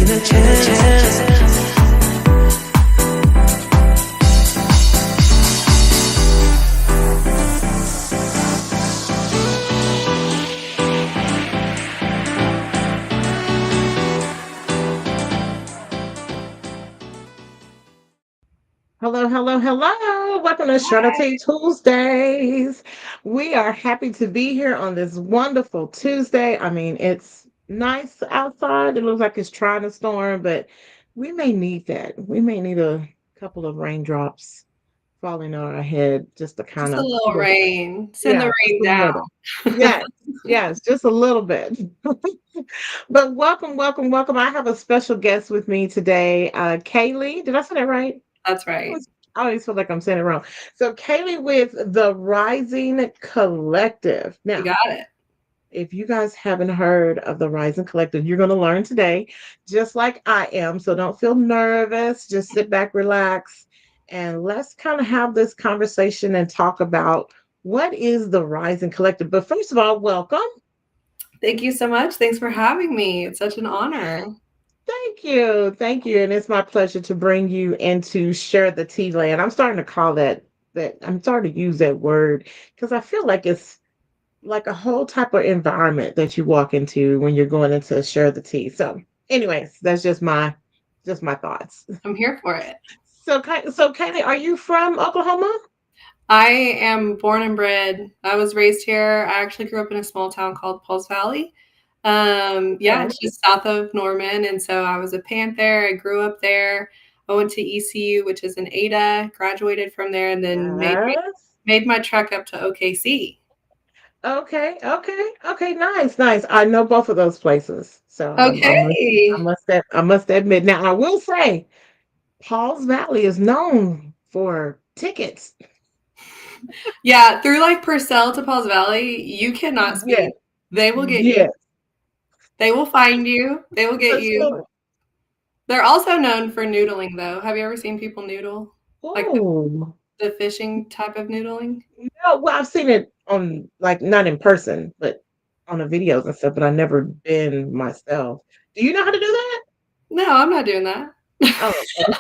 taking a chance. Hello, hello, hello. Welcome to Charlotte Tuesdays. We are happy to be here on this wonderful Tuesday. I mean, it's nice outside. It looks like it's trying to storm, but we may need that. We may need a couple of raindrops falling on our head just to kind Just a of, little rain. Send the yeah, just rain a down. little. Yes, yes, just a little bit. But welcome, welcome, welcome. I have a special guest with me today, Kaylee. Did I say that right? That's right. I always feel like I'm saying it wrong. So Kaylee with the Rising Collective. You Now, got it. if you guys haven't heard of the Rising Collective, you're going to learn today, just like I am. So don't feel nervous. Just sit back, relax, and let's kind of have this conversation and talk about what is the Rising Collective. But first of all, welcome. Thank you so much. Thanks for having me. It's such an honor. Thank you. Thank you. And it's my pleasure to bring you into share the tea land. I'm starting to call that I'm starting to use that word because I feel like it's like a whole type of environment that you walk into when you're going into share the tea. So, anyways, that's just my thoughts. I'm here for it. So Kaylee, are you from Oklahoma? I am born and bred. I was raised here. I actually grew up in a small town called Pauls Valley. Yeah, Okay. it's just south of Norman. And so I was a Panther. I grew up there. I went to ECU, which is in Ada, graduated from there, and then Yes. made my trek up to OKC. Okay. Okay. Okay. Nice. Nice. I know both of those places. So I Okay. must admit. Now I will say Pauls Valley is known for tickets. Yeah, through like Purcell to Pauls Valley, you cannot Yeah. speak. They will get you. Yeah. They will find you. They will get you. So, They're also known for noodling, though. Have you ever seen people noodle? Like oh. the fishing type of noodling? No, well, I've seen it on like not in person, but on the videos and stuff, but I've never been myself. Do you know how to do that? No, I'm not doing that. Oh, okay.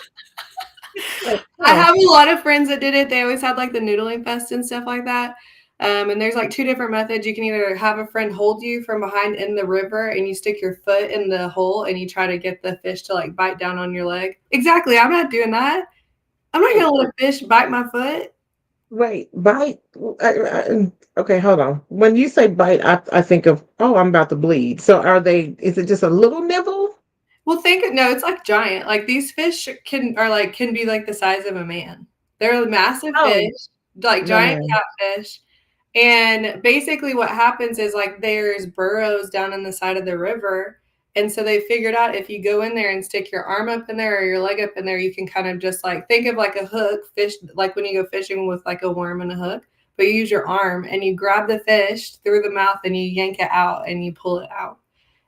Like, I oh, have a lot of friends that did it. They always had like the noodling fest and stuff like that. And there's like two different methods. You can either have a friend hold you from behind in the river and you stick your foot in the hole and you try to get the fish to like bite down on your leg. Exactly. I'm not doing that. I'm not going wait, to let a fish bite my foot. wait, bite. Okay, hold on. When you say bite, I think of, oh, I'm about to bleed. So is it just a little nibble? Well, no, it's like giant. Like these fish can be like the size of a man. They're massive Oh, fish, like no, giant man. catfish. And basically what happens is like there's burrows down in the side of the river. And so they figured out if you go in there and stick your arm up in there or your leg up in there, you can kind of just like think of like a hook fish, like when you go fishing with like a worm and a hook, but you use your arm and you grab the fish through the mouth and you yank it out and you pull it out.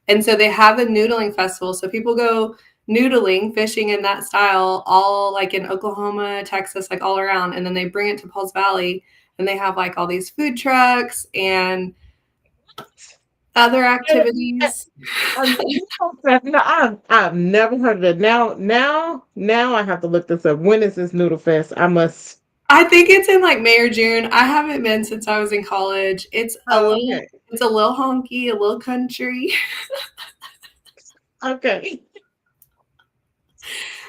And so they have a noodling festival. So people go noodling, fishing in that style, all like in Oklahoma, Texas, like all around. And then they bring it to Pauls Valley and they have like all these food trucks and other activities. No, I've never heard of it. Now I have to look this up. When is this Noodle Fest? I must. I think it's in like May or June. I haven't been since I was in college. Oh, okay. It's a little honky, a little country. Okay.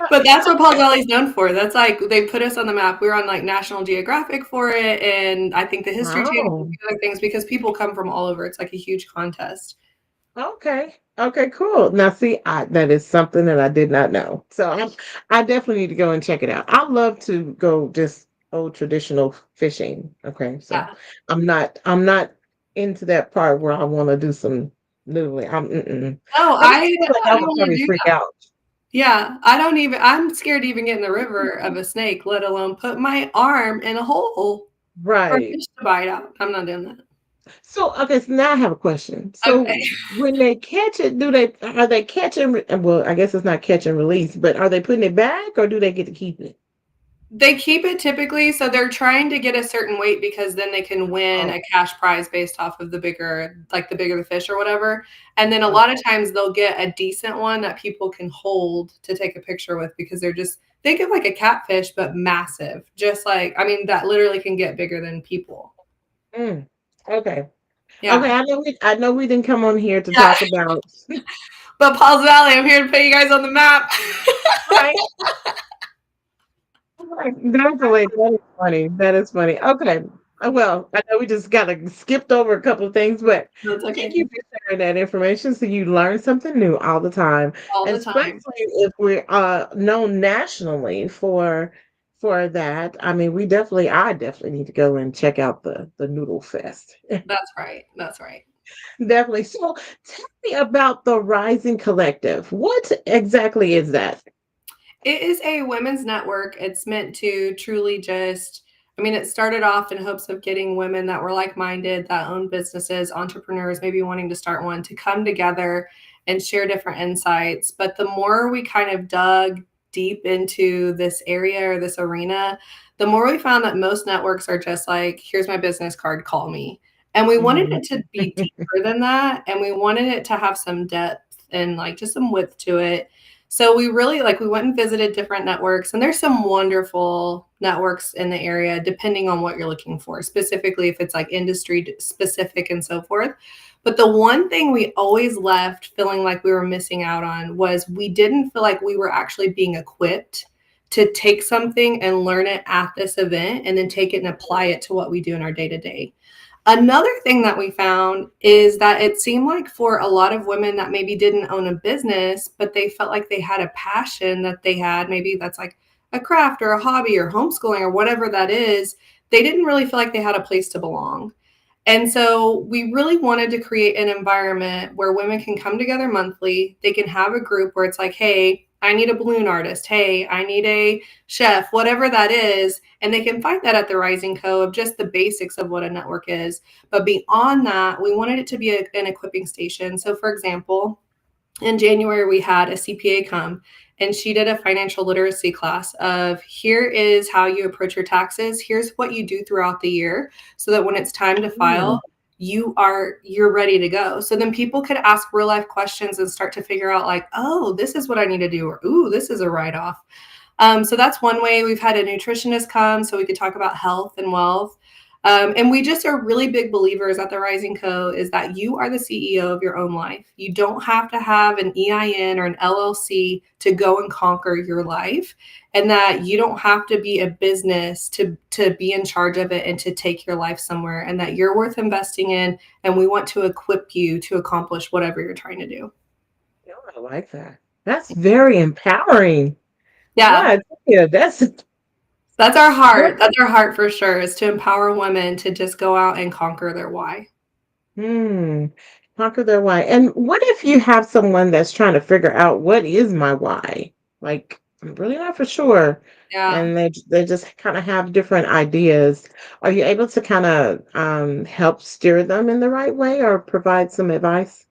But that's what Paul Valley's known for. That's like they put us on the map. We were on like National Geographic for it, and I think the History Channel Wow. and other things because people come from all over. It's like a huge contest. Okay. Okay, cool. Now see, that is something that I did not know. So I definitely need to go and check it out. I love to go just old traditional fishing. Okay. So Yeah. I'm not into that part where I want to do some noodling. No, I just feel like I I don't would want to probably do freak that. out. Yeah, I don't even. I'm scared to even get in the river of a snake, let alone put my arm in a hole for a Right. fish to bite out. I'm not doing that. So okay, so now I have a question. Okay. So when they catch it, are they catching well, I guess it's not catch and release, but are they putting it back or do they get to keep it? They keep it typically, so they're trying to get a certain weight because then they can win Oh, a cash prize based off of the bigger the fish or whatever. And then a lot okay. of times they'll get a decent one that people can hold to take a picture with because they're just think of like a catfish, but massive. Just like, I mean, that literally can get bigger than people. Mm, okay. Okay, Yeah. I know we didn't come on here to Yeah. talk about But Paul's Valley, I'm here to put you guys on the map. right. Right, definitely. That is funny. That is funny. Okay. Well, I know we just got skipped over a couple of things, but That's thank okay. you for sharing that information. So you learn something new all the time, All and the time. especially if we're known nationally for that. I mean, I definitely need to go and check out the Noodle Fest. That's right. That's right. Definitely. So tell me about the Rising Collective. What exactly is that? It is a women's network. It's meant to truly just, I mean, it started off in hopes of getting women that were like minded, that own businesses, entrepreneurs, maybe wanting to start one, to come together and share different insights. But the more we kind of dug deep into this area or this arena, the more we found that most networks are just like, here's my business card, call me. And we wanted Mhm. it to be deeper than that. And we wanted it to have some depth and like just some width to it. So we really like we went and visited different networks, and there's some wonderful networks in the area depending on what you're looking for, specifically if it's like industry specific and so forth. But the one thing we always left feeling like we were missing out on was we didn't feel like we were actually being equipped to take something and learn it at this event and then take it and apply it to what we do in our day to day. Another thing that we found is that it seemed like for a lot of women that maybe didn't own a business, but they felt like they had a passion that they had, maybe that's like a craft or a hobby or homeschooling or whatever that is, they didn't really feel like they had a place to belong. And so we really wanted to create an environment where women can come together monthly. They can have a group where it's like, hey, I need a balloon artist. Hey, I need a chef, whatever that is. And they can find that at the Rising Co. of just the basics of what a network is. But beyond that, we wanted it to be an equipping station. So, for example, in January, we had a CPA come and she did a financial literacy class of here is how you approach your taxes. Here's what you do throughout the year so that when it's time to Mm, file, you're ready to go. So then people could ask real life questions and start to figure out like, oh, this is what I need to do, or ooh, this is a write off. So that's one way. We've had a nutritionist come so we could talk about health and wealth. And we just are really big believers at the Rising Co. is that you are the CEO of your own life. You don't have to have an EIN or an LLC to go and conquer your life, and that you don't have to be a business to be in charge of it and to take your life somewhere, and that you're worth investing in. And we want to equip you to accomplish whatever you're trying to do. yeah, I like that. That's very empowering. Yeah, Wow, yeah, that's our that heart. That's our heart for sure, is to empower women to just go out and conquer their why. hmm. Conquer their why. And what if you have someone that's trying to figure out what is my why? Like, I'm really not for sure. Yeah. And they just kind of have different ideas. Are you able to kind of help steer them in the right way or provide some advice?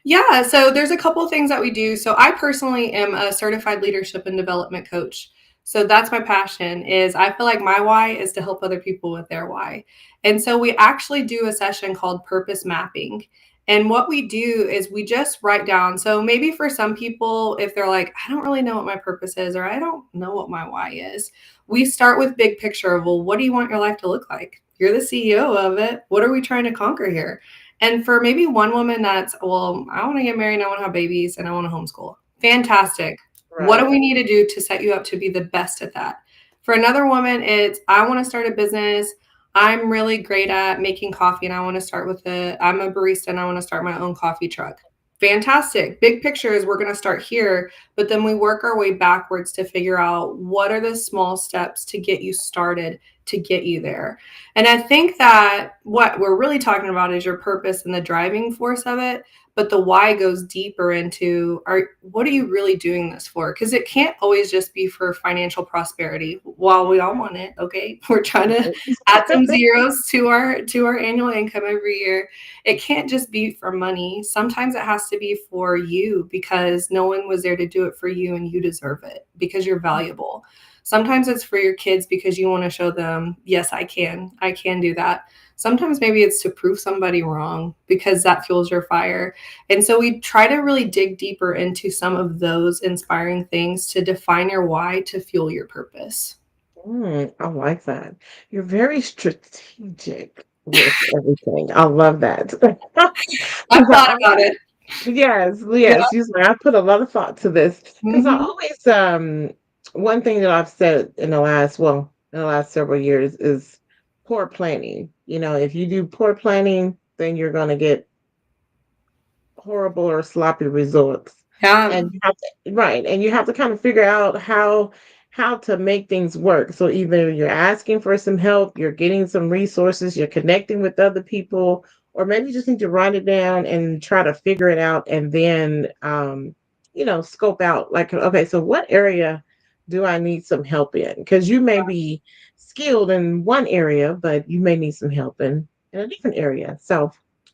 Yeah, so there's a couple of things that we do. So I personally am a certified leadership and development coach. So that's my passion is I feel like my why is to help other people with their why. And so we actually do a session called purpose mapping. And what we do is we just write down. So maybe for some people, if they're like, I don't really know what my purpose is, or I don't know what my why is, we start with big picture of, well, what do you want your life to look like? You're the CEO of it. What are we trying to conquer here? And for maybe one woman that's, well, I want to get married and I want to have babies and I want to homeschool. Fantastic. What do Right. we need to do to set you up to be the best at that? For another woman, it's, I want to start a business. I'm really great at making coffee and I want to start with it. I'm a barista and I want to start my own coffee truck. Fantastic. Big picture is we're going to start here, but then we work our way backwards to figure out what are the small steps to get you started to get you there. And I think that what we're really talking about is your purpose and the driving force of it. But the why goes deeper into what are you really doing this for? Because it can't always just be for financial prosperity. While we all want it, okay, we're trying to add some zeros to our annual income every year. It can't just be for money. Sometimes it has to be for you because no one was there to do it for you and you deserve it because you're valuable. Sometimes it's for your kids because you want to show them, yes, I can do that. Sometimes maybe it's to prove somebody wrong because that fuels your fire. And so we try to really dig deeper into some of those inspiring things to define your why to fuel your purpose. I like that. You're very strategic with everything. I love that. I've Because I thought about always, it. yes, Yeah. yes, usually I put a lot of thought to this because I Hmm. always, one thing that I've said in in the last several years is poor planning. You know, if you do poor planning, then you're going to get horrible or sloppy results. Yeah. And you have to, right, and you have to kind of figure out how to make things work. So either you're asking for some help, you're getting some resources, you're connecting with other people, or maybe you just need to write it down and try to figure it out and then scope out like, okay, so what area do I need some help in? Because you may be skilled in one area, but you may need some help in a different area. So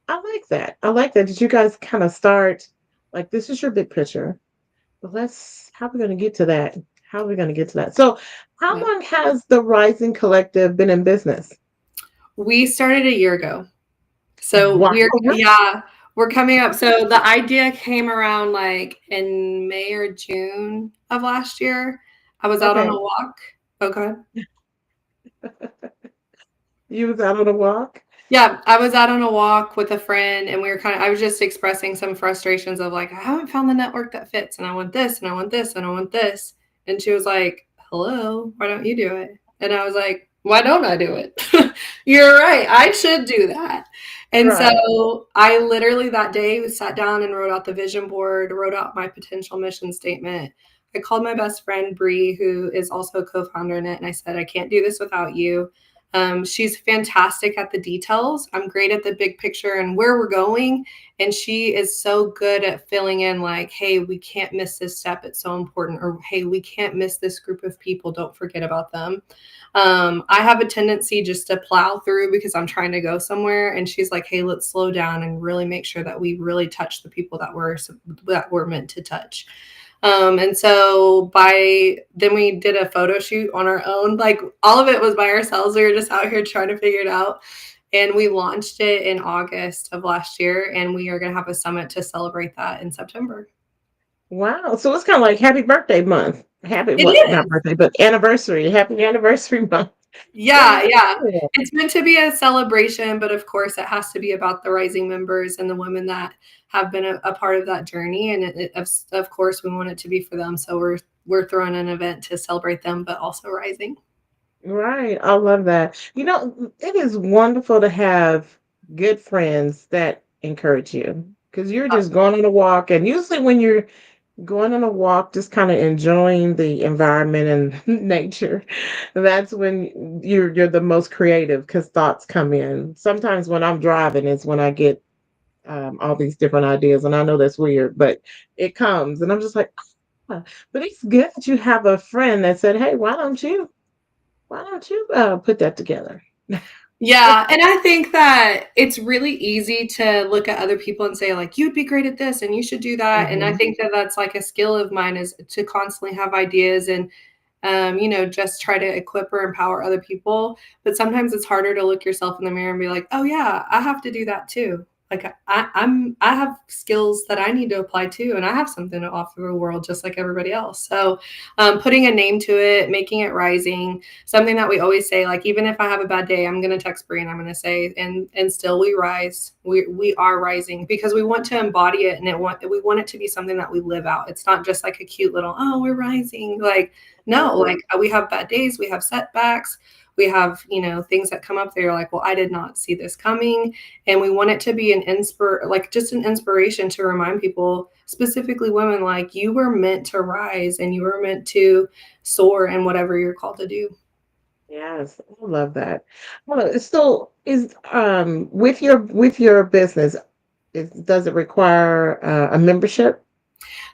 I like that. I like that. Did you guys kind of start like this is your big picture, but how are we going to get to that? How are we going to get to that? So, how Yeah. long has the Rising Collective been in business? We started a year ago. So Wow. we're coming up. So the idea came around like in May or June of last year. I was out on Okay. a walk. Okay. You was out on a walk? Yeah, I was out on a walk with a friend and I was just expressing some frustrations of like, I haven't found the network that fits and I want this and I want this and I want this. And she was like, hello, why don't you do it? And I was like, why don't I do it? You're right. I should do that. And Right. so I literally that day sat down and wrote out the vision board, wrote out my potential mission statement. I called my best friend, Bree, who is also a co founder in it. And I said, I can't do this without you. She's fantastic at the details. I'm great at the big picture and where we're going. And she is so good at filling in, like, hey, we can't miss this step. It's so important. Or, hey, we can't miss this group of people. Don't forget about them. I have a tendency just to plow through because I'm trying to go somewhere. And she's like, hey, let's slow down and really make sure that we really touch the people that we're meant to touch. And so then we did a photo shoot on our own. Like all of it was by ourselves. We were just out here trying to figure it out. And we launched it in August of last year. And we are going to have a summit to celebrate that in September. Wow. So it's kind of like happy birthday month. Happy It what? Not is. birthday, but anniversary. Happy anniversary month. Yeah, Wow. yeah. It's meant to be a celebration, but of course, it has to be about the rising members and the women that have been a part of that journey. And of course, we want it to be for them. So we're throwing an event to celebrate them, but also rising. Right. I love that. It is wonderful to have good friends that encourage you because you're just going on a walk. And usually, when you're going on a walk, just kind of enjoying the environment and nature, that's when you're the most creative because thoughts come in. Sometimes when I'm driving is when I get all these different ideas. And I know that's weird, but it comes. And I'm just like, "Ah." But it's good that you have a friend that said, hey, why don't you put that together? Yeah, and I think that it's really easy to look at other people and say like you'd be great at this and you should do that. And I Mhm. think that that's like a skill of mine is to constantly have ideas and just try to equip or empower other people. But sometimes it's harder to look yourself in the mirror and be like, oh yeah, I have to do that too. Like I have skills that I need to apply too, and I have something to offer the world just like everybody else. So putting a name to it, making it rising, something that we always say, like even if I have a bad day, I'm gonna text Bree and I'm gonna say, and still we rise. We are rising because we want to embody it and we want it to be something that we live out. It's not just like a cute little, oh, we're rising. Like no, like we have bad days, we have setbacks, we have, things that come up that you're like, well, I did not see this coming. And we want it to be just an inspiration to remind people, specifically women, like you were meant to rise and you were meant to soar in whatever you're called to do. Yes, I love that. Well, so is with your business, does it require a membership?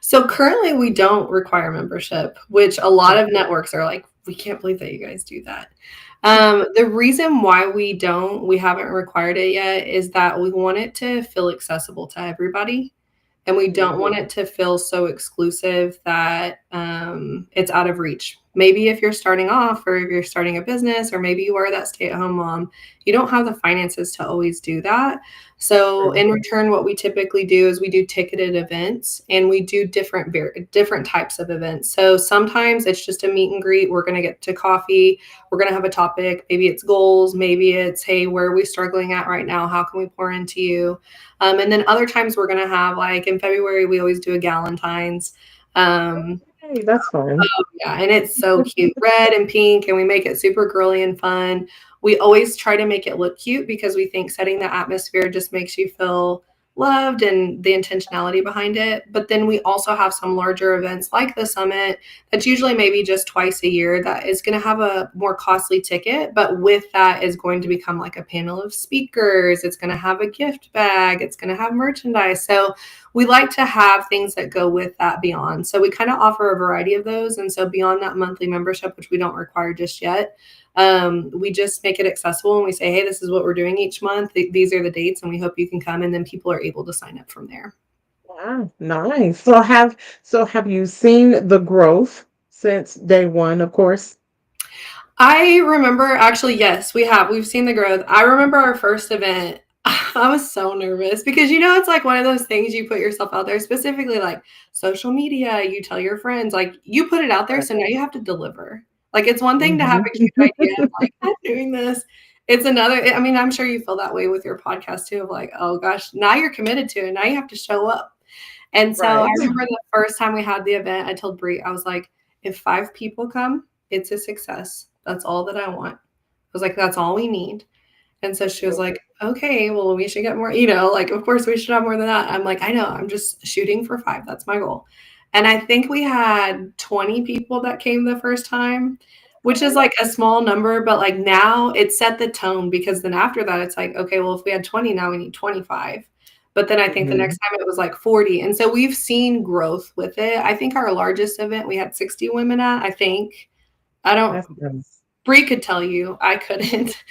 So currently we don't require membership, which a lot of networks are like, we can't believe that you guys do that. The reason why we haven't required it yet is that we want it to feel accessible to everybody. And we don't Mhm. want it to feel so exclusive that it's out of reach. maybe if you're starting off or if you're starting a business or maybe you are that stay-at-home mom, you don't have the finances to always do that. So in return, what we typically do is we do ticketed events and we do different types of events. So sometimes it's just a meet and greet. We're going to get to coffee. We're going to have a topic. Maybe it's goals. Maybe it's, hey, where are we struggling at right now? How can we pour into you? And then other times we're going to have, like in February, we always do a Galentine's. Hey, that's fun. Yeah, and it's so cute, red and pink, and we make it super girly and fun. We always try to make it look cute because we think setting the atmosphere just makes you feel loved and the intentionality behind it. But then we also have some larger events like the summit that's usually maybe just twice a year that is going to have a more costly ticket. But with that is going to become like a panel of speakers. It's going to have a gift bag. It's going to have merchandise. So we like to have things that go with that beyond. So we kind of offer a variety of those. And so beyond that monthly membership, which we don't require just yet, we just make it accessible and we say, hey, this is what we're doing each month. These are the dates and we hope you can come. And then people are able to sign up from there. Wow, nice. So have you seen the growth since day one, of course? I remember actually, yes, we have. We've seen the growth. I remember our first event. I was so nervous because, it's like one of those things you put yourself out there, specifically like social media, you tell your friends, like you put it out there. So now you have to deliver. Like it's one thing to have a cute idea, of, like I'm doing this. It's another, I mean, I'm sure you feel that way with your podcast too, of like, oh gosh, now you're committed to it. Now you have to show up. And so I Right. remember the first time we had the event, I told Brie, I was like, if 5 people come, it's a success. That's all that I want. I was like, that's all we need. And so she was like, okay, well, we should get more, like, of course we should have more than that. I'm like, I know, I'm just shooting for 5. That's my goal. And I think we had 20 people that came the first time, which is like a small number, but like now it set the tone because then after that, it's like, okay, well, if we had 20, now we need 25. But then I think the next time it was like 40. And so we've seen growth with it. I think our largest event, we had 60 women at, I think. I don't, That's nice. Bree could tell you, I couldn't.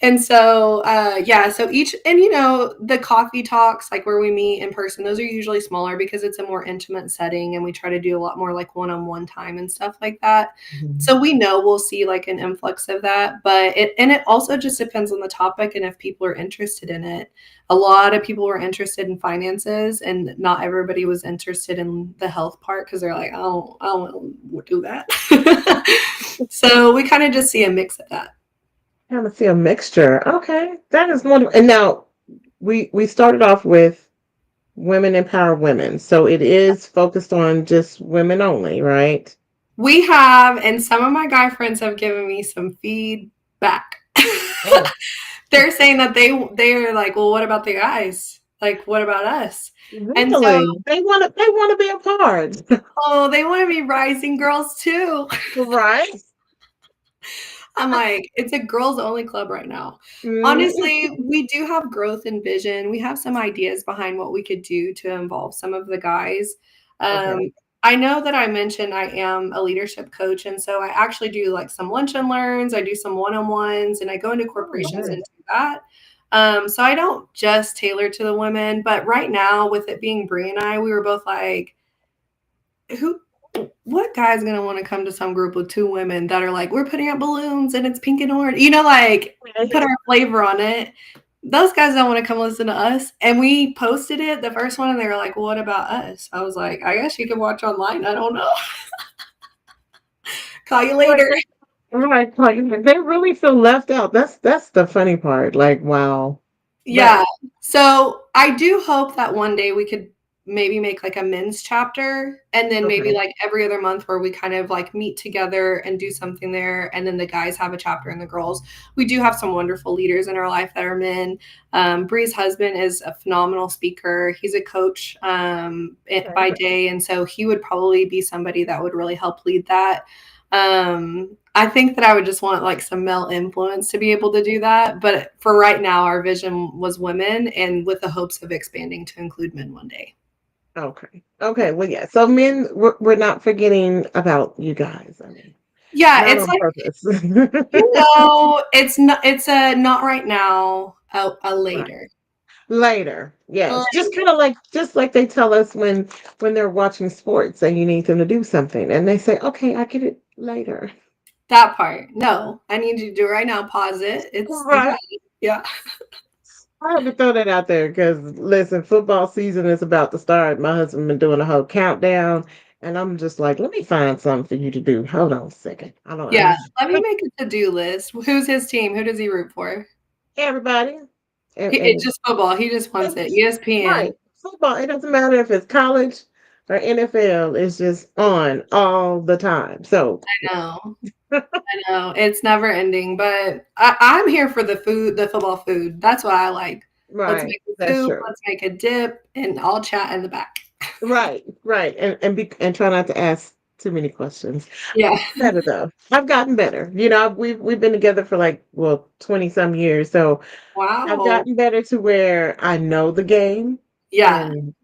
And so, yeah, so the coffee talks, like where we meet in person, those are usually smaller because it's a more intimate setting and we try to do a lot more like one-on-one time and stuff like that. So we know we'll see like an influx of that, but it also just depends on the topic and if people are interested in it. A lot of people were interested in finances and not everybody was interested in the health part because they're like, I don't want to do that. So we kind of just see a mix of that. Kind of see a mixture. Okay, that is wonderful. And now we started off with Women Empower Women, so it is focused on just women only, right? We have, and some of my guy friends have given me some feedback. Oh, They're saying that they're like, well, what about the guys? Like, what about us? And so, really? They want to be a part, oh, they want to be rising girls too. right? I'm like, it's a girls only club right now. Mm, Honestly, we do have growth and vision. We have some ideas behind what we could do to involve some of the guys. Um, okay. I know that I mentioned I am a leadership coach. And so I actually do like some lunch and learns. I do some one-on-ones and I go into Oh, corporations and nice. do that. So I don't just tailor to the women, but right now with it being Brie and I, we were both like, who what guy's gonna want to come to some group with 2 women that are like, we're putting out balloons and it's pink and orange, like put our flavor on it. Those guys don't want to come listen to us. And we posted it, the first one, and they were like, well, what about us? I was like, I guess you can watch online. I don't know. Call you later. Right, like they really feel left out. That's the funny part. Like, wow. But Yeah. So I do hope that one day we could maybe make like a men's chapter and then maybe okay. like every other month where we kind of like meet together and do something there. And then the guys have a chapter and the girls. We do have some wonderful leaders in our life that are men. Bree's husband is a phenomenal speaker. He's a coach Okay. by day. And so he would probably be somebody that would really help lead that. I think that I would just want like some male influence to be able to do that. But for right now, our vision was women and with the hopes of expanding to include men one day. Okay. Okay. Well, yeah. So men, we're not forgetting about you guys. I mean, Yeah, not it's on like, purpose. it's not right now, a Right. later. Later. Uh, Yes. Just like they tell us when they're watching sports and you need them to do something and they say, "Okay, I get it later." that part. No, I need you to do it right now. Pause it. It's you Right. got it. Yeah. I had to throw that out there because listen, football season is about to start. My husband been doing a whole countdown, and I'm just like, let me find something for you to do. Hold on a second. I don't. Yeah. I'm Let me make a to-do list. Who's his team? Who does he root for? everybody, It's and just football. He just wants it. it's ESPN. right. Football. It doesn't matter if it's college or NFL. It's just on all the time. So I know. I know. It's never ending, but I'm here for the food, the football food. That's what I like. Let's right, make a that's soup, true. let's make a dip, and I'll chat in the back. Right, right, and try not to ask too many questions. Yeah. Better though. I've gotten better. You know, we've been together for like 20 some years, so I've Wow. gotten better to where I know the game Yeah. and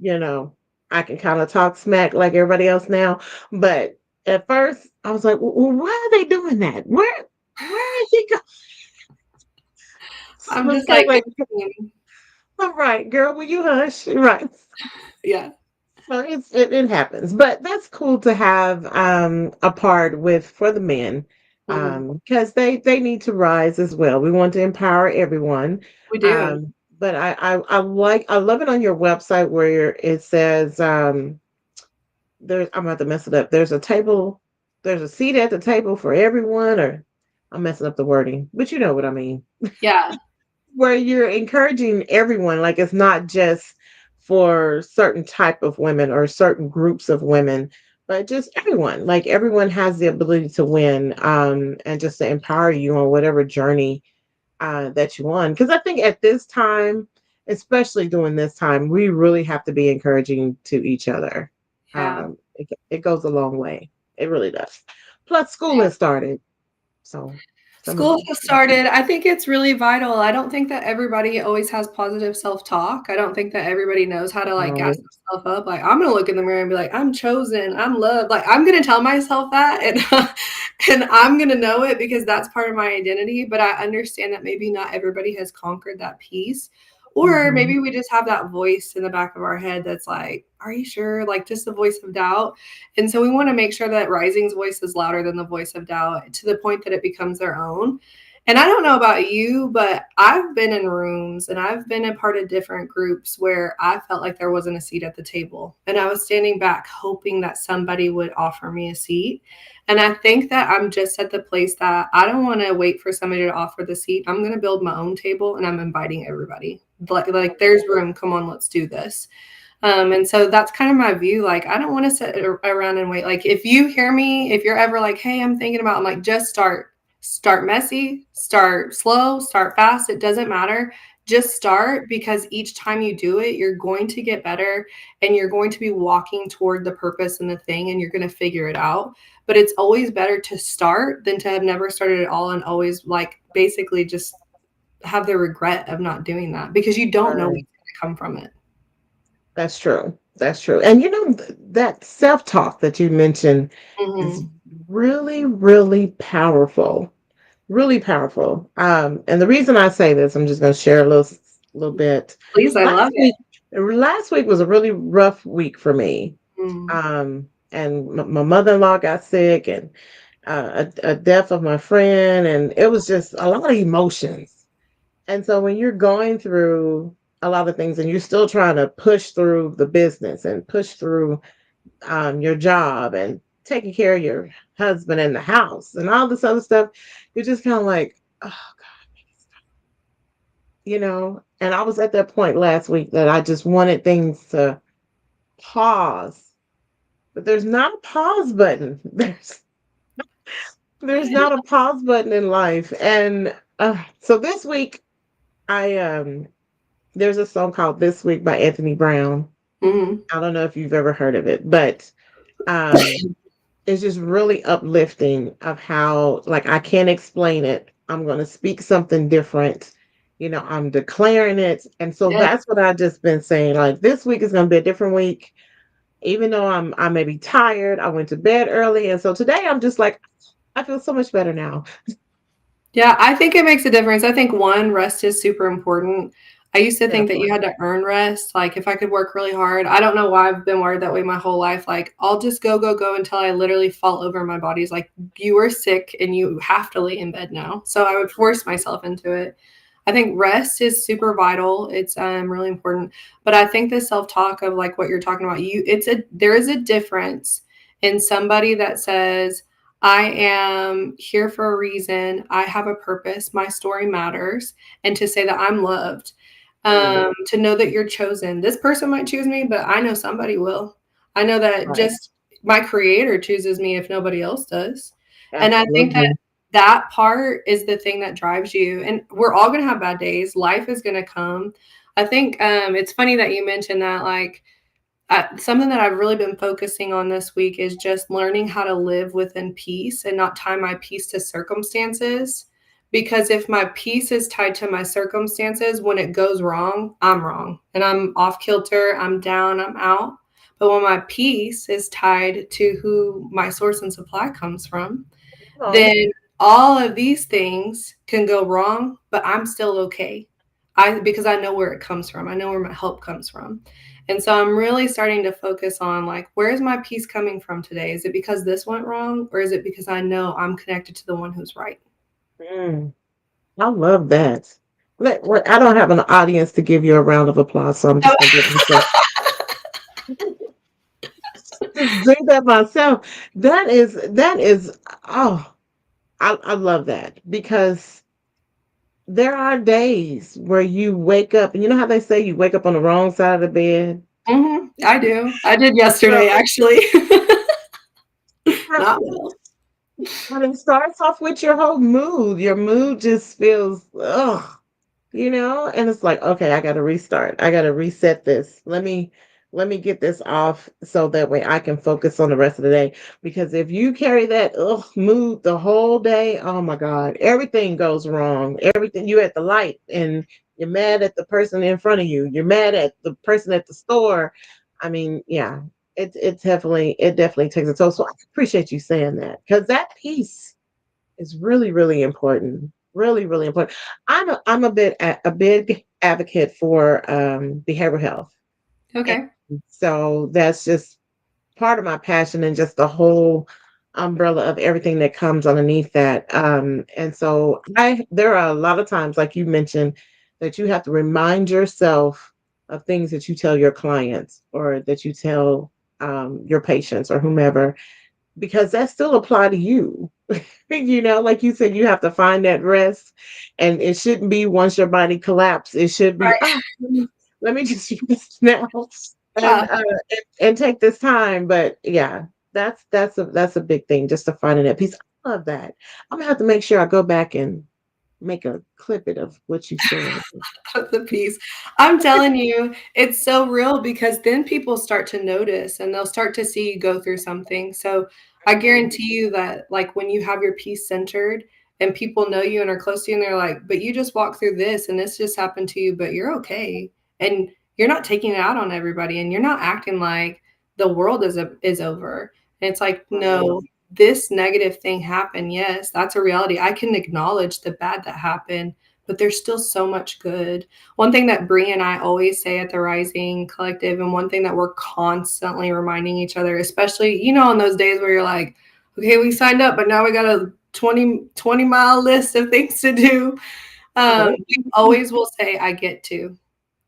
I can kind of talk smack like everybody else now. But at first I was like, well, why are they doing that? Where is he going? It I'm was just kind of like, like, "Mm, all right, girl, will you hush? Right. yeah. So it happens, but that's cool to have a part with for the men Mhm. because they need to rise as well. We want to empower everyone. We do. But I love it on your website where it says there's I'm about to mess it up. There's a seat at the table for everyone, or I'm messing up the wording, but you know what I mean, Yeah. where you're encouraging everyone, like it's not just for certain type of women or certain groups of women, but just everyone. Like everyone has the ability to win, and just to empower you on whatever journey that you on. Because I think at this time, especially during this time, we really have to be encouraging to each other. Yeah. It goes a long way. It really does. Plus, school has started, so some of School has started. I think it's really vital. I don't think that everybody always has positive self-talk. I don't think that everybody knows how to like gas no, themselves up. Like I'm gonna look in the mirror and be like, I'm chosen, I'm loved. Like I'm gonna tell myself that and and I'm gonna know it because that's part of my identity. But I understand that maybe not everybody has conquered that piece. Or mhm, maybe we just have that voice in the back of our head that's like, are you sure? Like just the voice of doubt. And so we want to make sure that Rising's voice is louder than the voice of doubt to the point that it becomes their own. And I don't know about you, but I've been in rooms and I've been a part of different groups where I felt like there wasn't a seat at the table. And I was standing back hoping that somebody would offer me a seat. And I think that I'm just at the place that I don't want to wait for somebody to offer the seat. I'm going to build my own table and I'm inviting everybody. Like there's room. Come on, let's do this. And so that's kind of my view. Like, I don't want to sit around and wait. Like, if you hear me, if you're ever like, hey, I'm thinking about, I'm like, just start messy, start slow, start fast. It doesn't matter. Just start because each time you do it, you're going to get better and you're going to be walking toward the purpose and the thing and you're going to figure it out. But it's always better to start than to have never started at all and always like basically just have the regret of not doing that because you don't know what's right. going to come from it. That's true. That's true. And that self-talk that you mentioned is Mhm. really, really powerful. Really powerful. And the reason I say this, I'm just going to share a little bit. Please, I love Last it. week, last week was a really rough week for me. Mm. And my mother-in-law got sick, and a death of my friend, and it was just a lot of emotions. And so when you're going through a lot of things and you're still trying to push through the business and push through your job and taking care of your husband and the house and all this other stuff, you're just kind of like, oh, and I was at that point last week that I just wanted things to pause. But there's not a pause button. There's not a pause button in life. And so this week I there's a song called This Week by Anthony Brown. Mhm. I don't know if you've ever heard of it, but um, it's just really uplifting of how, like, I can't explain it. I'm going to speak something different. I'm declaring it. And so Yeah. that's what I've just been saying. Like, this week is going to be a different week. Even though I may be tired, I went to bed early. And so today I'm just like, I feel so much better now. Yeah, I think it makes a difference. I think one, rest is super important. I used to think that you had Definitely. to earn rest. Like if I could work really hard, I don't know why I've been wired that way my whole life. Like I'll just go, go, go until I literally fall over. My body's like, you are sick and you have to lay in bed now. So I would force myself into it. I think rest is super vital. It's really important. But I think the self-talk of like what you're talking about, there is a difference in somebody that says, I am here for a reason, I have a purpose, my story matters, and to say that I'm loved, Mm, to know that you're chosen. This person might choose me, but I know somebody will. I know that right. just my creator chooses me if nobody else does. And I think that Absolutely. that part is the thing that drives you. And we're all going to have bad days. Life is going to come. I think it's funny that you mentioned that. Like, something that I've really been focusing on this week is just learning how to live within peace and not tie my peace to circumstances. Because if my peace is tied to my circumstances, when it goes wrong, I'm wrong and I'm off kilter, I'm down, I'm out. But when my peace is tied to who my source and supply comes from, Oh, then all of these things can go wrong, but I'm still okay. Because I know where it comes from. I know where my help comes from. And so I'm really starting to focus on like, where is my peace coming from today? Is it because this went wrong, or is it because I know I'm connected to the one who's right? mm, I love that. I don't have an audience to give you a round of applause, so I'm just gonna give myself just do that myself. That is oh, I love that because there are days where you wake up and you know how they say you wake up on the wrong side of the bed? I do. I did So yesterday, actually. but Not well. it starts off with your whole mood. Your mood just feels ugh. And it's like, okay, I got to restart. I got to reset this. Let me get this off so that way I can focus on the rest of the day. Because if you carry that mood the whole day, oh my God, everything goes wrong. Everything you're at the light and you're mad at the person in front of you. You're mad at the person at the store. I mean, yeah, it definitely takes a toll. So I appreciate you saying that because that piece is really, really important. Really, really important. I'm a big advocate for behavioral health. And Okay. so that's just part of my passion and just the whole umbrella of everything that comes underneath that. And so there are a lot of times, like you mentioned, that you have to remind yourself of things that you tell your clients or that you tell your patients or whomever, because that still apply to you. Like you said, you have to find that rest, and it shouldn't be once your body collapse. It should be, Right. let me just rest now and Yeah. uh and take this time. But yeah, that's a big thing, just to finding that peace. I love that. I'm gonna have to make sure I go back and make a clip it of what you said. The piece. I'm telling you, it's so real because then people start to notice and they'll start to see you go through something. So I Mhm. guarantee you that, like, when you have your piece centered and people know you and are close to you, and they're like, but you just walked through this and this just happened to you, but you're okay. And you're not taking it out on everybody and you're not acting like the world is over. And it's like, Right. no, this negative thing happened. Yes, that's a reality. I can acknowledge the bad that happened, but there's still so much good. One thing that Bree and I always say at the Rising Collective, and one thing that we're constantly reminding each other, especially, on those days where you're like, okay, we signed up, but now we got a 20-mile list of things to do. Oh. We always will say, I get to.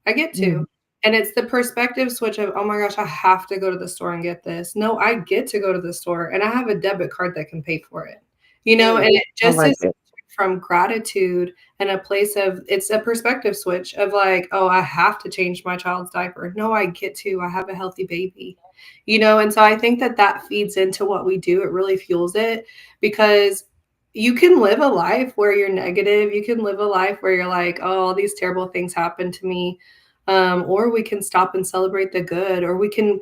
I get Mm. to. And it's the perspective switch of, oh my gosh, I have to go to the store and get this. No, I get to go to the store and I have a debit card that can pay for it. And Mm. it I just like is it. from gratitude and a place of, it's a perspective switch of like, oh, I have to change my child's diaper. No, I get to. I have a healthy baby. And so I think that that feeds into what we do. It really fuels it because you can live a life where you're negative. You can live a life where you're like, oh, all these terrible things happen to me. Or we can stop and celebrate the good, or we can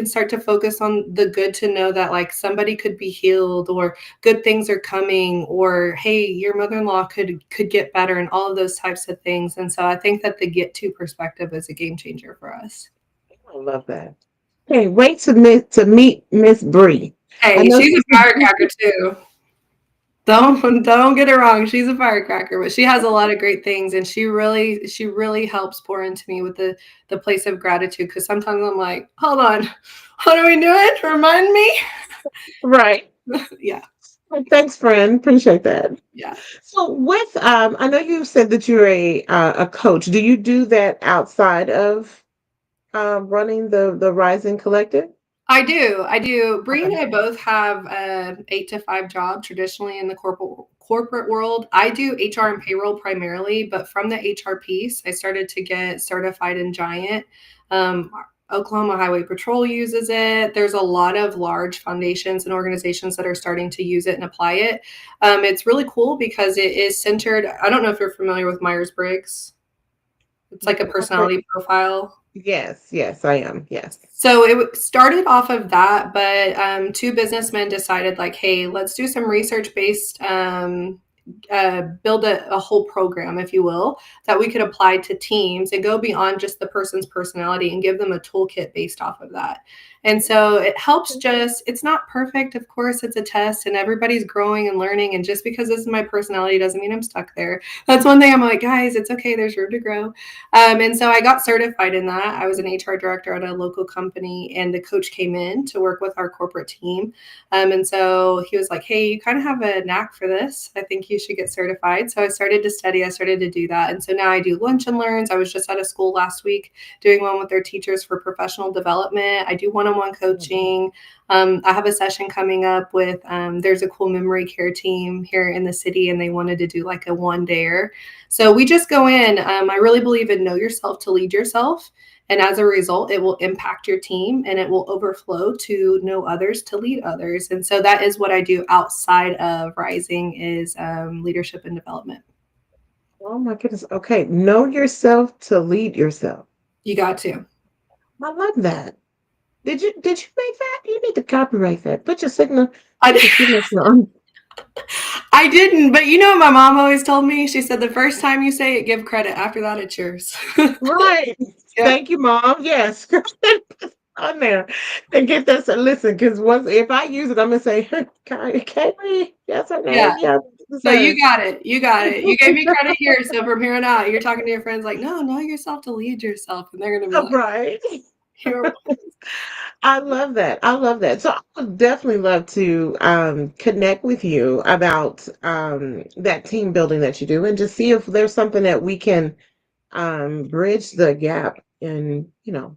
start to focus on the good to know that like somebody could be healed, or good things are coming, or hey, your mother-in-law could get better, and all of those types of things. And so I think that the get to perspective is a game changer for us. I love that. Hey, wait to meet Miss Bree. I Hey, know she's a she's firecracker too. Don't get it wrong. She's a firecracker, but she has a lot of great things, and she really helps pour into me with the place of gratitude. Because sometimes I'm like, hold on, what are we doing? Remind me. Right. Yeah, Well, thanks, friend. Appreciate that. yeah. So with I know you said that you're a coach. Do you do that outside of running the Rising Collective? I do. I do. Bree Okay. and I both have a 8 to 5 job traditionally in the corporate world. I do HR and payroll primarily, but from the HR piece, I started to get certified in Giant. Um, Oklahoma Highway Patrol uses it. There's a lot of large foundations and organizations that are starting to use it and apply it. It's really cool because it is centered. I don't know if you're familiar with Myers Briggs. It's like a personality profile. Yes, yes, I am. Yes. So it started off of that, but two businessmen decided, like, hey, let's do some research based, build a whole program, if you will, that we could apply to teams and go beyond just the person's personality and give them a toolkit based off of that. And so it helps just, it's not perfect. Of course, it's a test and everybody's growing and learning. And just because this is my personality doesn't mean I'm stuck there. That's one thing I'm like, guys, it's okay. There's room to grow. And so I got certified in that. I was an HR director at a local company, and the coach came in to work with our corporate team. And so he was like, hey, you kind of have a knack for this. I think you should get certified. So I started to study. I started to do that. And so now I do lunch and learns. I was just at a school last week doing one with their teachers for professional development. I do one-on-one coaching. I have a session coming up with, there's a cool memory care team here in the city, and they wanted to do like a one-dayer. So we just go in. I really believe in know yourself to lead yourself. And as a result, it will impact your team and it will overflow to know others to lead others. And so that is what I do outside of Rising is leadership and development. Oh my goodness. Okay. Know yourself to lead yourself. You got to. I love that. Did you make that? You need to copyright that. Put your signal, put your I, signature on. I didn't, but you know what my mom always told me? She said the first time you say it, give credit. After that, it's yours. Right. Yeah. Thank you, Mom. Yes. On there and get this. Listen, because once if I use it, I'm gonna say, Kaylee. That's her Yeah. name. Yeah, this is No, you her. got it. You got it. You gave me credit here. So from here on out, you're talking to your friends like, no, know yourself to lead yourself. And they're going to be like, Right. you're I love that. I love that. So I would definitely love to connect with you about that team building that you do and just see if there's something that we can bridge the gap in,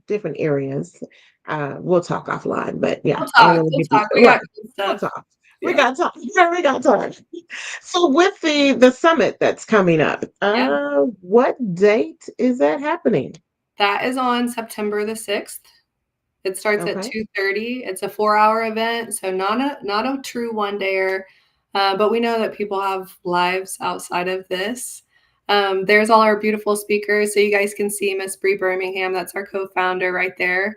different areas. We'll talk offline, but yeah, we'll I don't talk. want to We'll give you talk. We got right. good We'll stuff. talk. We Yeah. got time. Yeah, we got time. So with the summit that's coming up, Yeah. what date is that happening? That is on September the 6th. It starts at Okay. 2:30. It's a 4-hour event, so not a true one dayer. But we know that people have lives outside of this. There's all our beautiful speakers, so you guys can see Miss Bre Birmingham. That's our co-founder right there.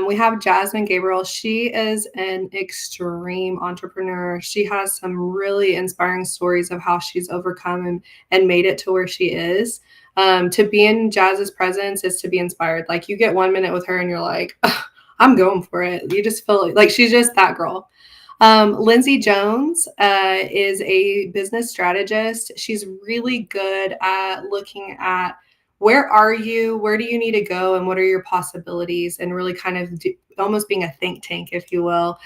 We have Jasmine Gabriel. She is an extreme entrepreneur. She has some really inspiring stories of how she's overcome and made it to where she is. To be in Jazz's presence is to be inspired. Like you get 1 minute with her and you're like, I'm going for it. You just feel like she's just that girl. Lindsay Jones is a business strategist. She's really good at looking at where are you, where do you need to go, and what are your possibilities, and really kind of almost being a think tank, if you will.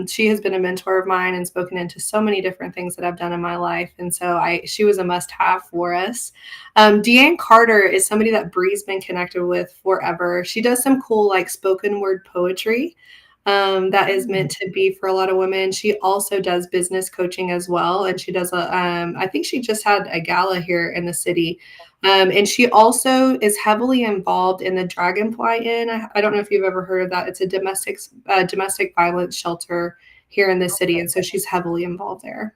She has been a mentor of mine and spoken into so many different things that I've done in my life, and so she was a must-have for us. Deanne Carter is somebody that Bree's been connected with forever. She does some cool like spoken word poetry that is meant to be for a lot of women. She also does business coaching as well. And she does I think she just had a gala here in the city. And she also is heavily involved in the Dragonfly Inn. I don't know if you've ever heard of that. It's a domestic violence shelter here in the city. And so she's heavily involved there.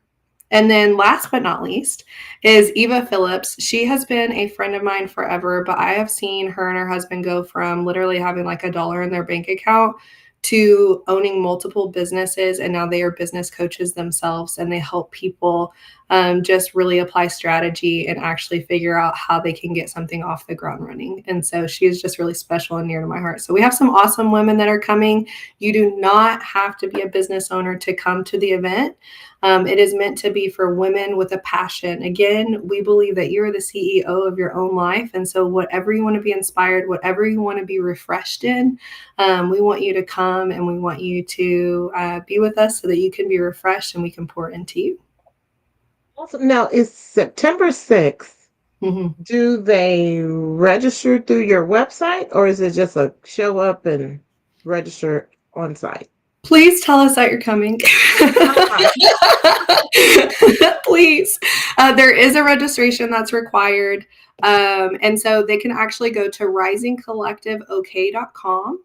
And then last but not least is Eva Phillips. She has been a friend of mine forever, but I have seen her and her husband go from literally having like $1 in their bank account to owning multiple businesses. And now they are business coaches themselves and they help people just really apply strategy and actually figure out how they can get something off the ground running. And so she is just really special and near to my heart. So we have some awesome women that are coming. You do not have to be a business owner to come to the event. It is meant to be for women with a passion. Again, we believe that you're the CEO of your own life. And so whatever you want to be inspired, whatever you want to be refreshed in, we want you to come and we want you to be with us so that you can be refreshed and we can pour into you. Awesome. Now, it's September 6th. Mm-hmm. Do they register through your website or is it just a show up and register on site? Please tell us that you're coming. Please. There is a registration that's required. And so they can actually go to risingcollectiveok.com.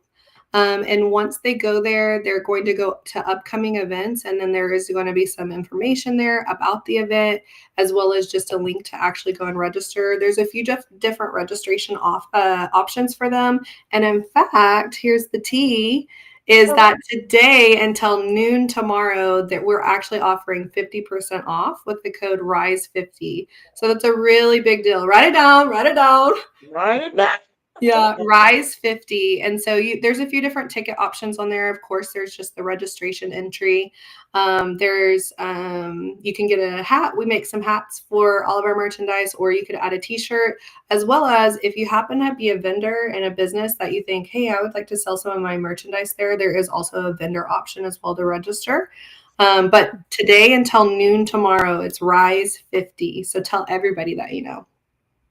And once they go there, they're going to go to upcoming events. And then there is going to be some information there about the event, as well as just a link to actually go and register. There's a few different registration options for them. And in fact, here's the tea, is that today until noon tomorrow that we're actually offering 50% off with the code RISE50. So that's a really big deal. Write it down. Write it down. Yeah, RISE50. And so there's a few different ticket options on there. Of course, there's just the registration entry. You can get a hat. We make some hats for all of our merchandise, or you could add a t-shirt, as well as if you happen to be a vendor in a business that you think, hey, I would like to sell some of my merchandise there is also a vendor option as well to register. But today until noon tomorrow, it's RISE50. So tell everybody that you know.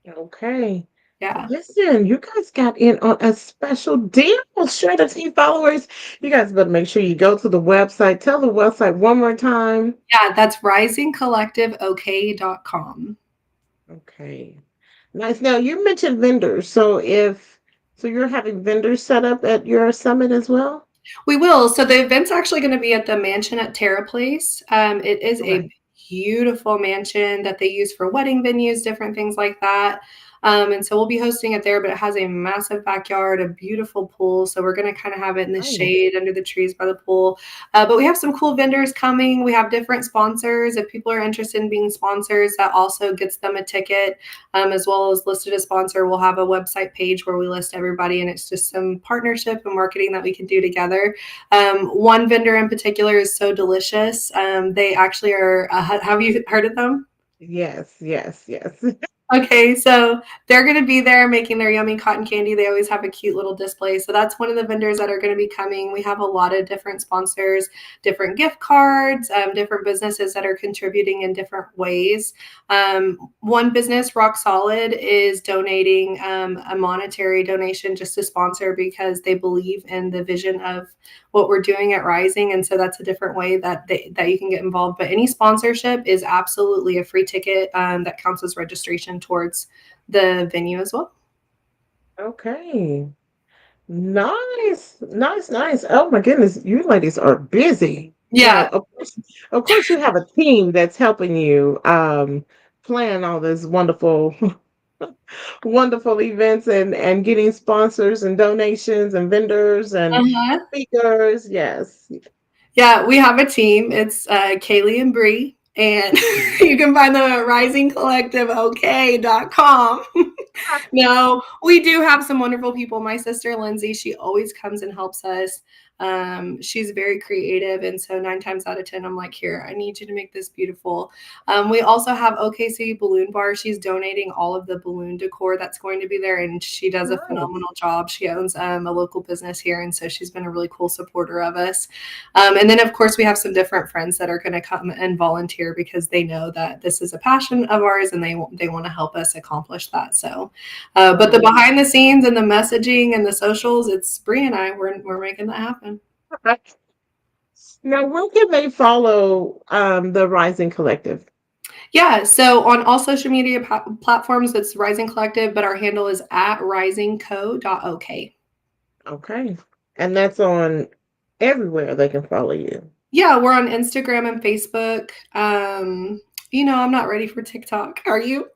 Okay. Yeah. Listen, you guys got in on a special deal. Shredder Team followers, you guys better make sure you go to the website. Tell the website one more time. Yeah, that's risingcollectiveok.com. Okay. Nice. Now you mentioned vendors. So you're having vendors set up at your summit as well? We will. So the event's actually going to be at the mansion at Terra Place. It is a Okay. beautiful mansion that they use for wedding venues, different things like that. And so we'll be hosting it there, but it has a massive backyard, a beautiful pool. So we're going to kind of have it in the Nice. shade under the trees by the pool. But we have some cool vendors coming. We have different sponsors. If people are interested in being sponsors, that also gets them a ticket, as well as listed as sponsor. We'll have a website page where we list everybody, and it's just some partnership and marketing that we can do together. One vendor in particular is So Delicious. They actually are, have you heard of them? Yes. Okay, so they're going to be there making their yummy cotton candy. They always have a cute little display. So that's one of the vendors that are going to be coming. We have a lot of different sponsors, different gift cards, different businesses that are contributing in different ways. One business, Rock Solid, is donating a monetary donation just to sponsor because they believe in the vision of what we're doing at Rising. And so that's a different way that you can get involved. But any sponsorship is absolutely a free ticket that counts as registration towards the venue as well. Okay. Nice. Oh my goodness, you ladies are busy. Yeah. Now, of course you have a team that's helping you plan all this wonderful wonderful events and getting sponsors and donations and vendors and Uh-huh. speakers. Yes. Yeah, we have a team. It's Kaylee and Bre, and you can find them at risingcollectiveok.com. No, we do have some wonderful people. My sister, Lindsay, she always comes and helps us. She's very creative. And so 9 times out of 10, I'm like, here, I need you to make this beautiful. We also have OKC Balloon Bar. She's donating all of the balloon decor that's going to be there. And she does a Nice. phenomenal job. She owns a local business here. And so she's been a really cool supporter of us. And then, of course, we have some different friends that are going to come and volunteer because they know that this is a passion of ours and they want to help us accomplish that. So, but the behind the scenes and the messaging and the socials, it's Bre and I, we're making that happen. Now, where can they follow the Rising Collective? Yeah, so on all social media platforms, it's Rising Collective, but our handle is at risingco.ok. Okay. And that's on everywhere they can follow you. Yeah, we're on Instagram and Facebook. I'm not ready for TikTok. Are you?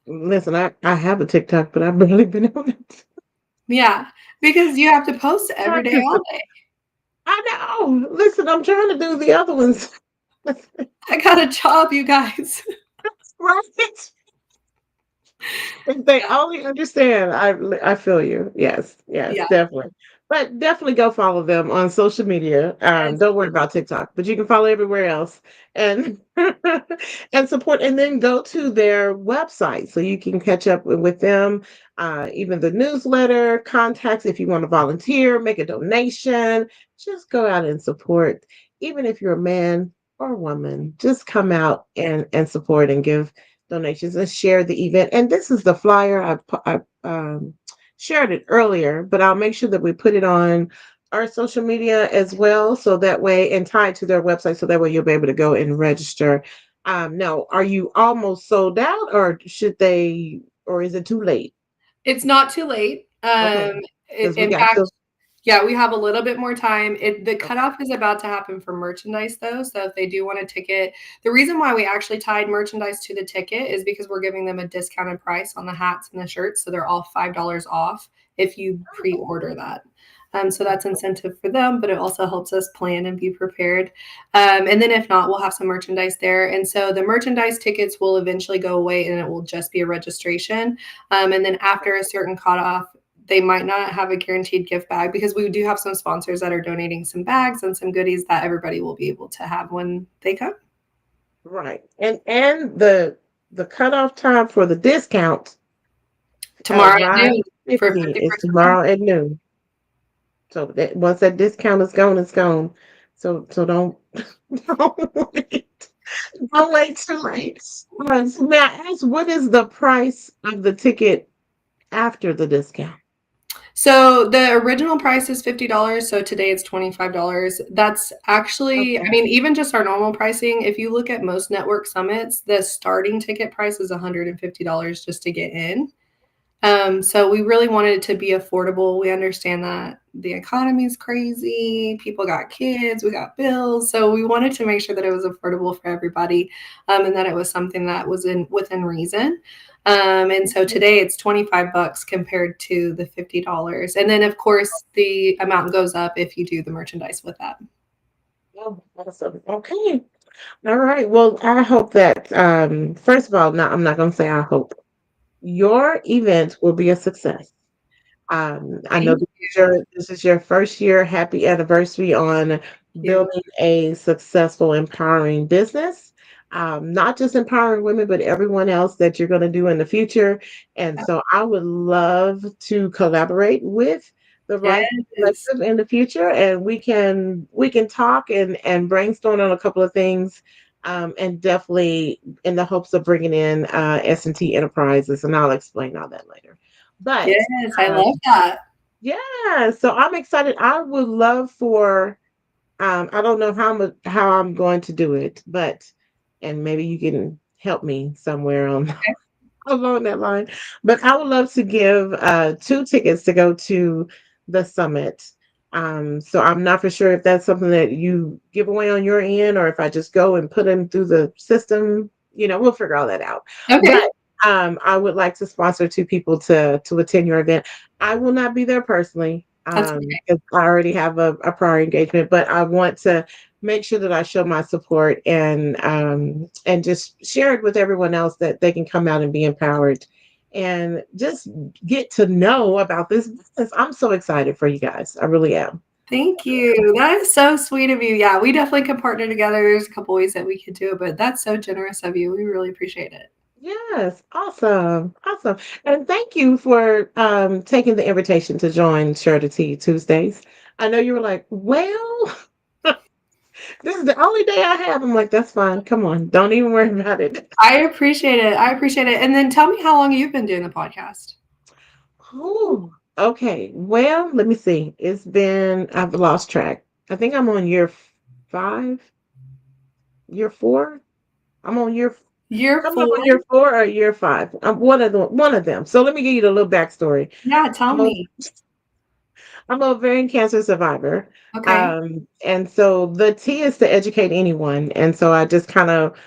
Listen, I have a TikTok, but I've barely been on it. Yeah, because you have to post every day, all day. I know. Listen, I'm trying to do the other ones. I got a job, you guys. Right? If they Yeah. only understand, I feel you. Yes, yes, Yeah. definitely. But definitely go follow them on social media. Yes. Don't worry about TikTok, but you can follow everywhere else and and support. And then go to their website so you can catch up with them. Even the newsletter, contacts if you want to volunteer, make a donation. Just go out and support. Even if you're a man or a woman, just come out and support and give donations and share the event. And this is the flyer. I shared it earlier, but I'll make sure that we put it on our social media as well. So that way, and tie it to their website. So that way you'll be able to go and register. Now, are you almost sold out or should they, or is it too late? It's not too late. Okay. Because we In got fact, to, yeah, we have a little bit more time. The okay. cutoff is about to happen for merchandise, though. So if they do want a ticket, the reason why we actually tied merchandise to the ticket is because we're giving them a discounted price on the hats and the shirts. So they're all $5 off if you pre-order that. So that's incentive for them, but it also helps us plan and be prepared. And then if not, we'll have some merchandise there. And so the merchandise tickets will eventually go away and it will just be a registration. And then after a certain cutoff, they might not have a guaranteed gift bag because we do have some sponsors that are donating some bags and some goodies that everybody will be able to have when they come. Right. And the cutoff time for the discount Tomorrow at noon for 9:50 is 50% off. tomorrow at noon. So that once that discount is gone, it's gone. So don't don't wait. Don't wait too late. So may I ask, what is the price of the ticket after the discount? So the original price is $50. So today it's $25. That's actually, I Okay. mean, even just our normal pricing, if you look at most network summits, the starting ticket price is $150 just to get in. So we really wanted it to be affordable. We understand that the economy is crazy. People got kids, we got bills. So we wanted to make sure that it was affordable for everybody, and that it was something that was in within reason. And so today it's $25 compared to the $50. And then of course the amount goes up if you do the merchandise with that. Oh, awesome. Okay. All right. Well, I hope that first of all, I'm not gonna say I hope your event will be a success. I know Thank this is your first year. Happy anniversary on you. building a successful, empowering business. Not just empowering women, but everyone else that you're going to do in the future. And so I would love to collaborate with the Right Yes. Collective in the future, and we can talk and brainstorm on a couple of things. And definitely in the hopes of bringing in S&T Enterprises, and I'll explain all that later. But Yes, I um, love that. yeah, so I'm excited. I would love for I don't know how I'm going to do it, but and maybe you can help me somewhere on along that line. But I would love to give 2 tickets to go to the summit. So I'm not for sure if that's something that you give away on your end or if I just go and put them through the system. We'll figure all that out. Okay, But I would like to sponsor 2 people to attend your event. I will not be there personally that's okay. because I already have a prior engagement, but I want to make sure that I show my support and just share it with everyone else that they can come out and be empowered and just get to know about this business. I'm so excited for you guys. I really am. Thank you. That is so sweet of you. Yeah, we definitely can partner together. There's a couple ways that we could do it, but that's so generous of you. We really appreciate it. Yes, awesome, awesome, and thank you for taking the invitation to join Share the Tea Tuesdays. I know you were like, well, this is the only day I have. I'm like, that's fine. Come on, don't even worry about it. I appreciate it. I appreciate it. And then tell me how long you've been doing the podcast. Ooh, okay. Well, let me see. I've lost track. I think I'm on year 5, year 4. I'm on year, Year coming up 4? on year 4 or year 5. I'm one of them. So let me give you the little backstory. Yeah, tell I'm a, me. I'm a ovarian cancer survivor. Okay. And so the T is to educate anyone. And so I just kind of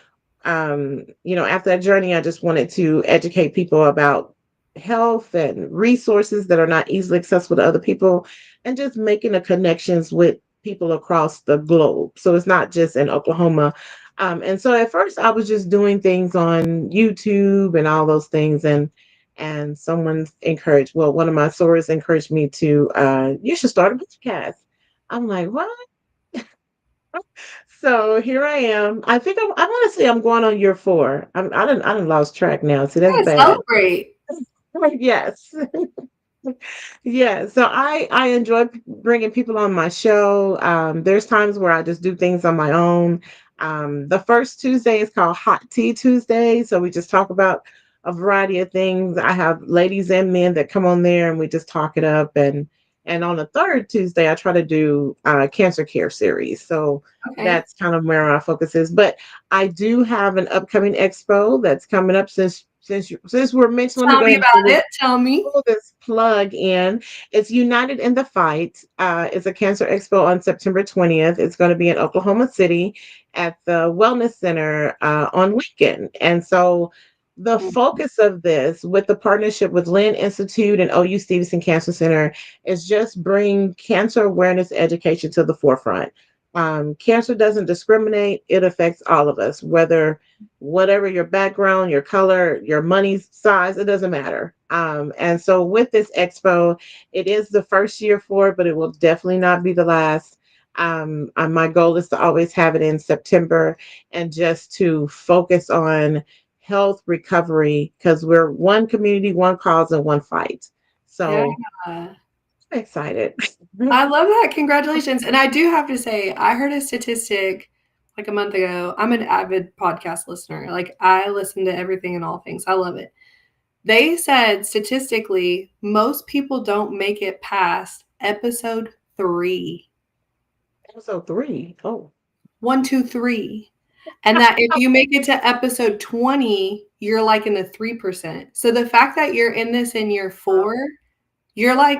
after that journey, I just wanted to educate people about health and resources that are not easily accessible to other people and just making the connections with people across the globe. So it's not just in Oklahoma. And so at first I was just doing things on YouTube and all those things, and someone encouraged, well, one of my sorors encouraged me to you should start a podcast. I'm like, what? So here I am. I think I want to say I'm going on year 4. I didn't lost track now. See, that's Yeah, bad. celebrate. Yes. Yeah, so I enjoy bringing people on my show. There's times where I just do things on my own. The first Tuesday is called Hot Tea Tuesday, so we just talk about a variety of things. I have ladies and men that come on there, and we just talk it up. And on the third Tuesday, I try to do cancer care series. So Okay. that's kind of where our focus is. But I do have an upcoming expo that's coming up since we're mentioned. Let me Tell go me ahead and about it. Tell me. pull this plug in. It's United in the Fight. It's a cancer expo on September 20th. It's going to be in Oklahoma City at the Wellness Center on weekend. And so the focus of this, with the partnership with Lynn Institute and OU Stevenson Cancer Center, is just bring cancer awareness education to the forefront. Cancer doesn't discriminate. It affects all of us, whether whatever your background, your color, your money size, it doesn't matter. And so with this expo, it is the first year for it, but it will definitely not be the last. My goal is to always have it in September and just to focus on health recovery because we're one community, one cause, and one fight. Yeah. So I'm excited. I love that. Congratulations. And I do have to say, I heard a statistic like a month ago. I'm an avid podcast listener. Like, I listen to everything and all things. I love it. They said statistically, most people don't make it past episode 3. Episode 3. Oh. 1, 2, 3. And that if you make it to episode 20, you're like in the 3%. So the fact that you're in this in year 4, you're like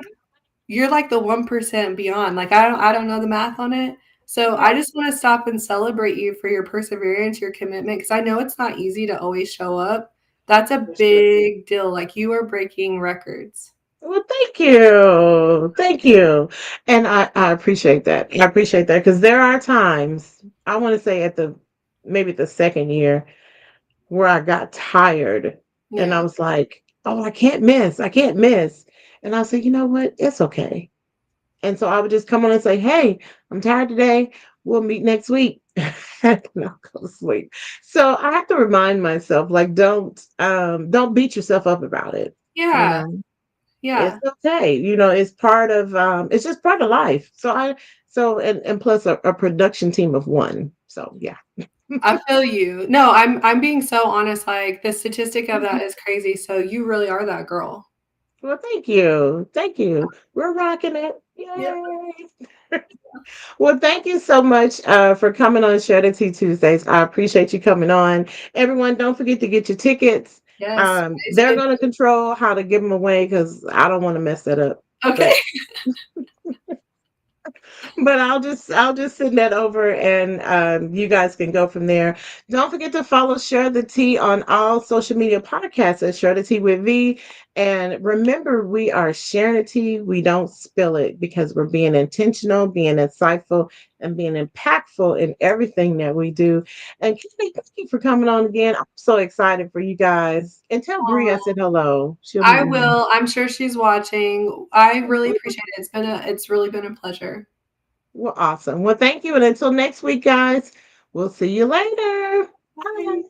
you're like the 1% beyond. Like, I don't know the math on it. So I just want to stop and celebrate you for your perseverance, your commitment, because I know it's not easy to always show up. That's a big deal. Like, you are breaking records. Well, thank you. Thank you. And I appreciate that. I appreciate that because there are times, I want to say at the maybe the second year, where I got tired and I Yeah. was like, oh, I can't miss. I can't miss. And I said, you know what? It's okay. And so I would just come on and say, hey, I'm tired today. We'll meet next week. And I'll go to sleep. So I have to remind myself, like, don't beat yourself up about it. You Yeah. know, it's Yeah. okay. You know, it's part of it's just part of life. And plus a production team of one. So yeah. I feel you. No, I'm being so honest. Like, the statistic of that is crazy. So you really are that girl. Well, thank you. Thank you. We're rocking it. Yep. Yay. Well, thank you so much for coming on Share Tea Tuesdays. I appreciate you coming on. Everyone, don't forget to get your tickets. Yes. They're going to control how to give them away because I don't want to mess that up. Okay. But I'll just send that over and you guys can go from there. Don't forget to follow Share the Tea on all social media podcasts at Share the Tea with V. And remember, we are sharing the tea. We don't spill it because we're being intentional, being insightful, and being impactful in everything that we do. And Kelly, thank you for coming on again. I'm so excited for you guys. And tell Bree I said hello. She'll be I listening. will. I'm sure she's watching. I really appreciate it. It's really been a pleasure. Well, awesome. Well, thank you. And until next week, guys, we'll see you later. Bye. Bye.